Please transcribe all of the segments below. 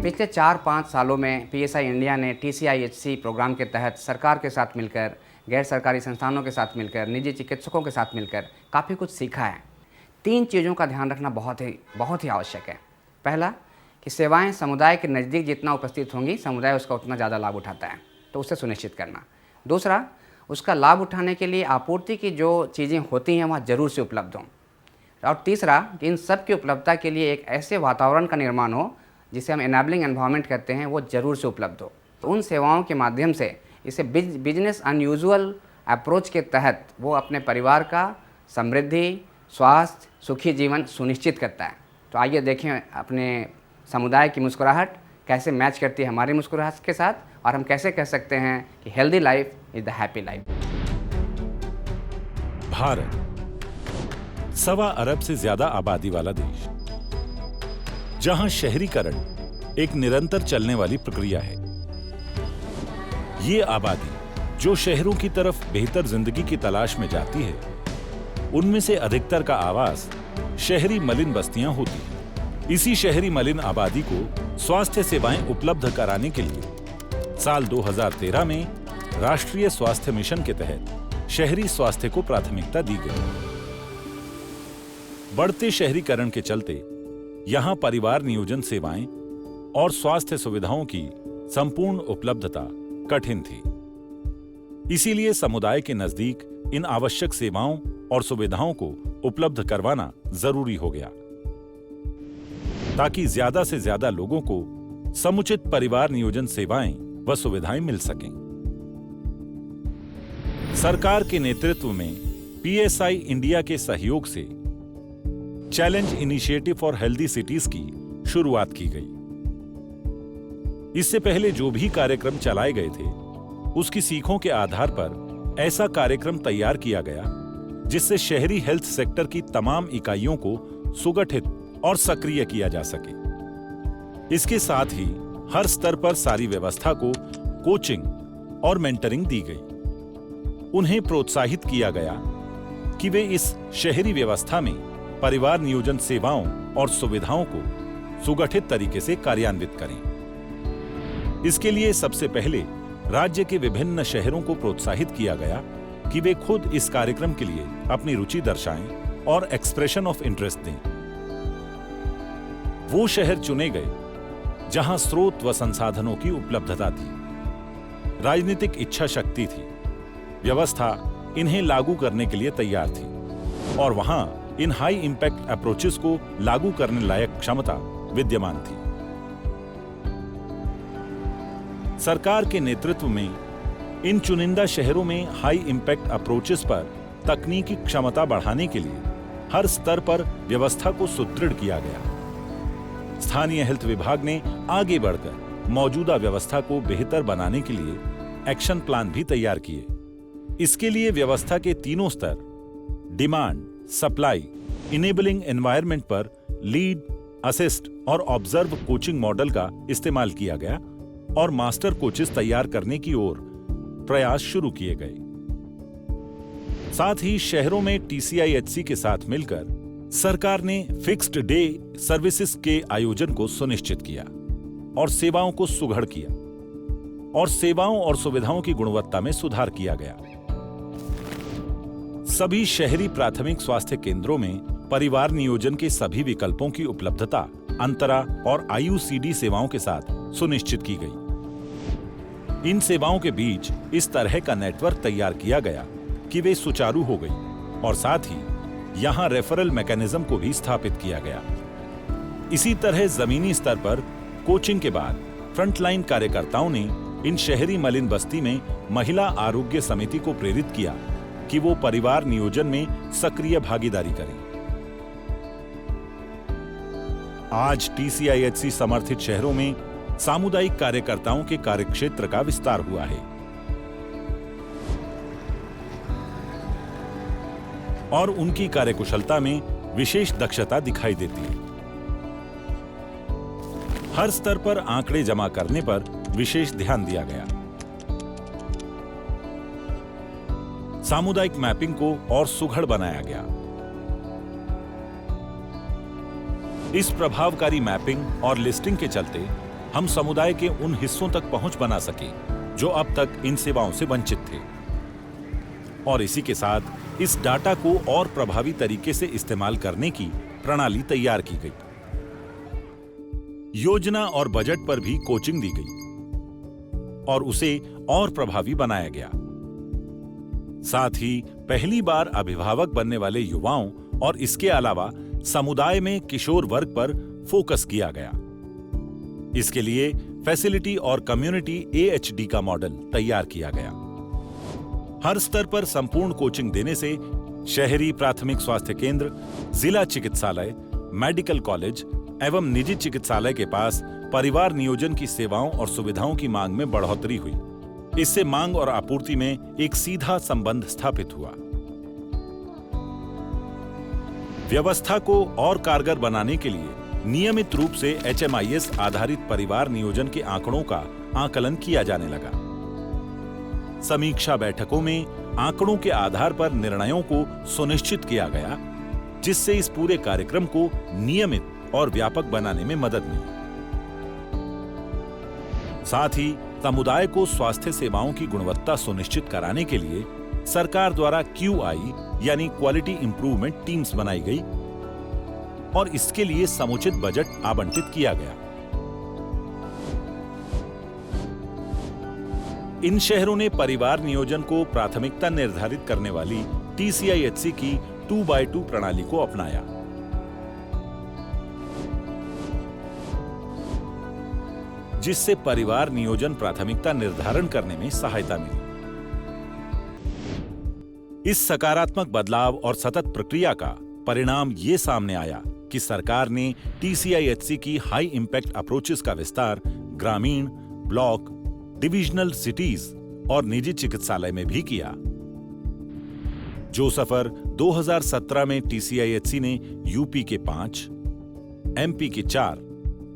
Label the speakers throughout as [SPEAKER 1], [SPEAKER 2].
[SPEAKER 1] पिछले 4-5 सालों में पीएसआई इंडिया ने टीसीआईएचसी प्रोग्राम के तहत सरकार के साथ मिलकर, गैर सरकारी संस्थानों के साथ मिलकर, निजी चिकित्सकों के साथ मिलकर काफ़ी कुछ सीखा है। 3 चीज़ों का ध्यान रखना बहुत ही आवश्यक है। पहला कि सेवाएं समुदाय के नज़दीक जितना उपस्थित होंगी, समुदाय उसका उतना ज़्यादा लाभ उठाता है, तो उसे सुनिश्चित करना। दूसरा, उसका लाभ उठाने के लिए आपूर्ति की जो चीज़ें होती हैं वहाँ ज़रूर से उपलब्ध हों। और तीसरा कि इन सब की उपलब्धता के लिए एक ऐसे वातावरण का निर्माण हो जिसे हम एनेबलिंग एनवायरनमेंट कहते हैं, वो ज़रूर से उपलब्ध हो। तो उन सेवाओं के माध्यम से इसे बिजनेस अनयूजुअल अप्रोच के तहत वो अपने परिवार का समृद्धि, स्वास्थ्य, सुखी जीवन सुनिश्चित करता है। तो आइए देखें अपने समुदाय की मुस्कुराहट कैसे मैच करती है हमारी मुस्कुराहट के साथ, और हम कैसे कह सकते हैं कि healthy life is the happy life.
[SPEAKER 2] Bharat 1.25 अरब से ज्यादा आबादी वाला देश, जहां शहरीकरण एक निरंतर चलने वाली प्रक्रिया है। ये आबादी जो शहरों की तरफ बेहतर जिंदगी की तलाश में जाती है, उनमें से अधिकतर का आवास शहरी मलिन बस्तियां होती हैं। इसी शहरी मलिन आबादी को स्वास्थ्य सेवाएं उपलब्ध कराने के लिए साल 2013 में राष्ट्रीय स्वास्थ्य मिशन के तहत शहरी स्वास्थ्य को प्राथमिकता दी गई। बढ़ते शहरीकरण के चलते यहां परिवार नियोजन सेवाएं और स्वास्थ्य सुविधाओं की संपूर्ण उपलब्धता कठिन थी। इसीलिए समुदाय के नजदीक इन आवश्यक सेवाओं और सुविधाओं को उपलब्ध करवाना जरूरी हो गया, ताकि ज्यादा से ज्यादा लोगों को समुचित परिवार नियोजन सेवाएं व सुविधाएं मिल सकें। सरकार के नेतृत्व में पीएसआई इंडिया के सहयोग से challenge initiative for healthy cities की शुरुआत की गई। इससे पहले जो भी कार्यक्रम चलाए गए थे, उसकी सीखों के आधार पर ऐसा कार्यक्रम तैयार किया गया जिससे शहरी हेल्थ सेक्टर की तमाम इकाइयों को सुगठित और सक्रिय किया जा सके। इसके साथ ही हर स्तर पर सारी व्यवस्था को कोचिंग और मेंटरिंग दी गई। उन्हें प्रोत्साहित किया गया कि वे इस शहरी व्यवस्था में परिवार नियोजन सेवाओं और सुविधाओं को सुगठित तरीके से कार्यान्वित करें। इसके लिए सबसे पहले राज्य के विभिन्न शहरों को प्रोत्साहित किया गया कि वे खुद इस कार्यक्रम के लिए अपनी रुचि दर्शाएं और एक्सप्रेशन ऑफ इंटरेस्ट दें। वो शहर चुने गए जहां स्रोत व संसाधनों की उपलब्धता थी, राजनीतिक इच्छा शक्ति थी, व्यवस्था इन्हें लागू करने के लिए तैयार थी, और वहां इन हाई इंपैक्ट अप्रोचेस को लागू करने लायक क्षमता विद्यमान थी। सरकार के नेतृत्व में इन चुनिंदा शहरों में हाई इंपैक्ट अप्रोचेस पर तकनीकी क्षमता बढ़ाने के लिए हर स्तर पर व्यवस्था को सुदृढ़ किया गया। स्थानीय हेल्थ विभाग ने आगे बढ़कर मौजूदा व्यवस्था को बेहतर बनाने के लिए एक्शन प्लान भी तैयार किए। इसके लिए व्यवस्था के तीनों स्तर डिमांड, सप्लाई, इनेबलिंग एनवायरनमेंट पर लीड, असिस्ट और ऑब्जर्व कोचिंग मॉडल का इस्तेमाल किया गया और मास्टर कोचेस तैयार करने की ओर प्रयास शुरू किए गए। साथ ही शहरों में टीसीआईएचसी के साथ मिलकर सरकार ने फिक्स्ड डे सर्विसेज के आयोजन को सुनिश्चित किया और सेवाओं को सुगढ़ किया, और सेवाओं और सुविधाओं की गुणवत्ता में सुधार किया गया। सभी शहरी प्राथमिक स्वास्थ्य केंद्रों में परिवार नियोजन के सभी विकल्पों की उपलब्धता अंतरा और आईयूसीडी सेवाओं के साथ सुनिश्चित की गई। इन सेवाओं के बीच इस तरह का नेटवर्क तैयार किया गया कि वे सुचारू हो गई, और साथ ही यहां रेफरल मैकेनिज्म को भी स्थापित किया गया। इसी तरह जमीनी स्तर पर कोचिंग के बाद फ्रंटलाइन कार्यकर्ताओं ने इन शहरी मलिन बस्ती में महिला आरोग्य समिति को प्रेरित किया कि वो परिवार नियोजन में सक्रिय भागीदारी करें। आज टीसीआईएचसी समर्थित शहरों में सामुदायिक कार्यकर्ताओं के कार्यक्षेत्र का विस्तार हुआ है, और उनकी कार्यकुशलता में विशेष दक्षता दिखाई देती है। हर स्तर पर आंकड़े जमा करने पर विशेष ध्यान दिया गया। सामुदायिक मैपिंग को और सुघड़ बनाया गया। इस प्रभावकारी मैपिंग और लिस्टिंग के चलते हम समुदाय के उन हिस्सों तक पहुंच बना सके जो अब तक इन सेवाओं से वंचित थे। और इसी के साथ इस डाटा को और प्रभावी तरीके से इस्तेमाल करने की प्रणाली तैयार की गई। योजना और बजट पर भी कोचिंग दी गई और उसे और प्रभावी बनाया गया। साथ ही पहली बार अभिभावक बनने वाले युवाओं और इसके अलावा समुदाय में किशोर वर्ग पर फोकस किया गया। इसके लिए फैसिलिटी और कम्युनिटी AHD का मॉडल तैयार किया गया। हर स्तर पर संपूर्ण कोचिंग देने से शहरी प्राथमिक स्वास्थ्य केंद्र, जिला चिकित्सालय, मेडिकल कॉलेज एवं निजी चिकित्सालय के पास परिवार नियोजन की सेवाओं और सुविधाओं की मांग में बढ़ोतरी हुई। इससे मांग और आपूर्ति में एक सीधा संबंध स्थापित हुआ। व्यवस्था को और कारगर बनाने के लिए नियमित रूप से HMIS आधारित परिवार नियोजन के आंकड़ों का आकलन किया जाने लगा। समीक्षा बैठकों में आंकड़ों के आधार पर निर्णयों को सुनिश्चित किया गया, जिससे इस पूरे कार्यक्रम को नियमित और व्यापक बनाने में मदद मिली। साथ ही समुदाय को स्वास्थ्य सेवाओं की गुणवत्ता सुनिश्चित कराने के लिए सरकार द्वारा QI यानी क्वालिटी इंप्रूवमेंट टीम्स बनाई गई और इसके लिए समुचित बजट आवंटित किया गया। इन शहरों ने परिवार नियोजन को प्राथमिकता निर्धारित करने वाली TCIHC की 2x2 प्रणाली को अपनाया। जिससे परिवार नियोजन प्राथमिकता निर्धारण करने में सहायता मिली। इस सकारात्मक बदलाव और सतत प्रक्रिया का परिणाम ये सामने आया कि सरकार ने TCIHC की हाई इंपैक्ट अप्रोचेस का विस्तार ग्रामीण, ब्लॉक, डिविजनल सिटीज और निजी चिकित्सालय में भी किया। जो सफर 2017 में TCIHC ने यूपी के 5, MP के 4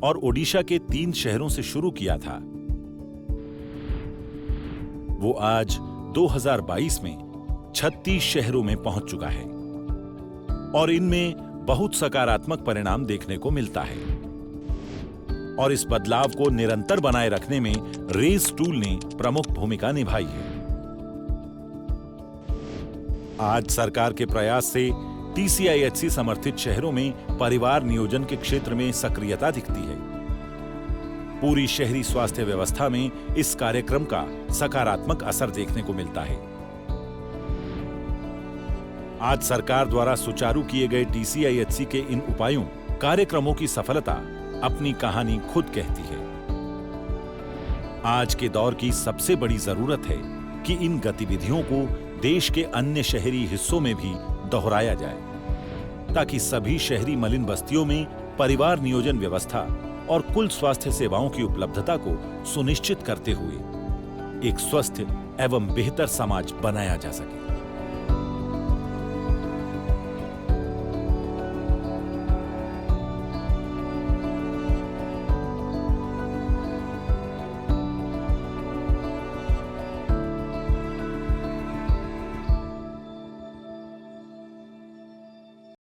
[SPEAKER 2] और ओडिशा के 3 शहरों से शुरू किया था, वो आज 2022 में 36 शहरों में पहुंच चुका है और इनमें बहुत सकारात्मक परिणाम देखने को मिलता है। और इस बदलाव को निरंतर बनाए रखने में रेस टूल ने प्रमुख भूमिका निभाई है। आज सरकार के प्रयास से TCIHC समर्थित शहरों में परिवार नियोजन के क्षेत्र में सक्रियता दिखती है। पूरी शहरी स्वास्थ्य व्यवस्था में इस कार्यक्रम का सकारात्मक असर देखने को मिलता है। आज सरकार द्वारा सुचारू किए गए TCIHC के इन उपायों, कार्यक्रमों की सफलता अपनी कहानी खुद कहती है। आज के दौर की सबसे बड़ी जरूरत है कि इन गतिविधियों को देश के अन्य शहरी हिस्सों में भी दोहराया जाए, ताकि सभी शहरी मलिन बस्तियों में परिवार नियोजन व्यवस्था और कुल स्वास्थ्य सेवाओं की उपलब्धता को सुनिश्चित करते हुए एक स्वस्थ एवं बेहतर समाज बनाया जा सके।